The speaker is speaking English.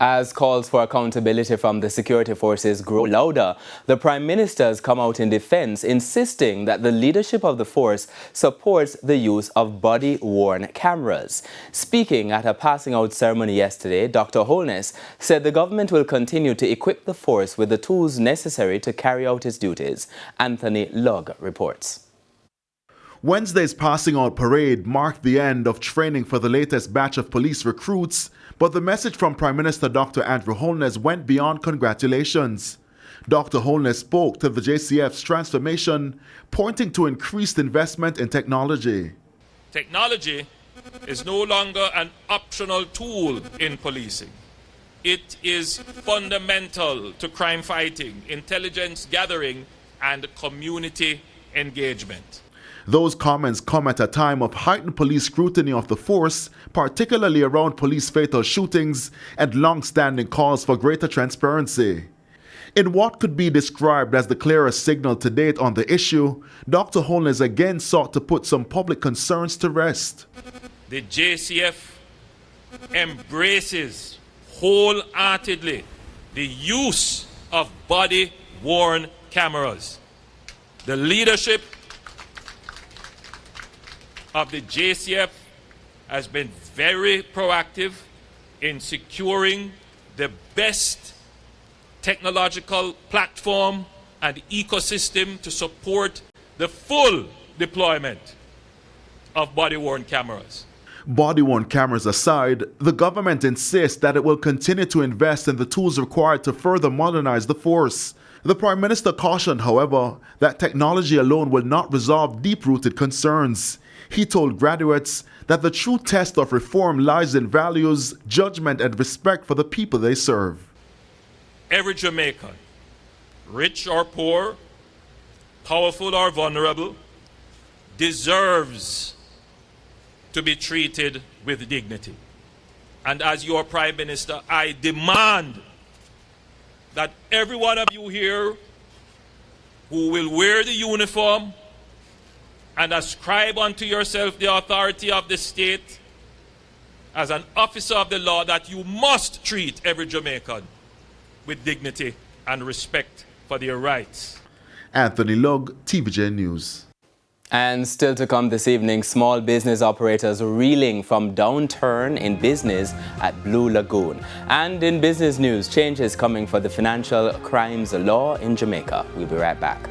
As calls for accountability from the security forces grow louder, the Prime Minister has come out in defense, insisting that the leadership of the force supports the use of body-worn cameras. Speaking at a passing out ceremony yesterday, Dr. Holness said the government will continue to equip the force with the tools necessary to carry out its duties. Anthony Lugg reports. Wednesday's passing out parade marked the end of training for the latest batch of police recruits, but the message from Prime Minister Dr. Andrew Holness went beyond congratulations. Dr. Holness spoke to the JCF's transformation, pointing to increased investment in technology. Technology is no longer an optional tool in policing. It is fundamental to crime fighting, intelligence gathering, and community engagement. Those comments come at a time of heightened police scrutiny of the force, particularly around police fatal shootings and long-standing calls for greater transparency. In what could be described as the clearest signal to date on the issue, Dr. Holness again sought to put some public concerns to rest. The JCF embraces wholeheartedly the use of body-worn cameras. The leadership of the JCF has been very proactive in securing the best technological platform and ecosystem to support the full deployment of body-worn cameras. Body-worn cameras aside, the government insists that it will continue to invest in the tools required to further modernize the force. The Prime Minister cautioned, however, that technology alone will not resolve deep-rooted concerns. He told graduates that the true test of reform lies in values, judgment, and respect for the people they serve. Every Jamaican, rich or poor, powerful or vulnerable, deserves to be treated with dignity. And as your Prime Minister, I demand that every one of you here who will wear the uniform and ascribe unto yourself the authority of the state as an officer of the law, that you must treat every Jamaican with dignity and respect for their rights. Anthony Lugg, TVJ News. And still to come this evening, small business operators reeling from downturn in business at Blue Lagoon. And in business news, changes coming for the financial crimes law in Jamaica. We'll be right back.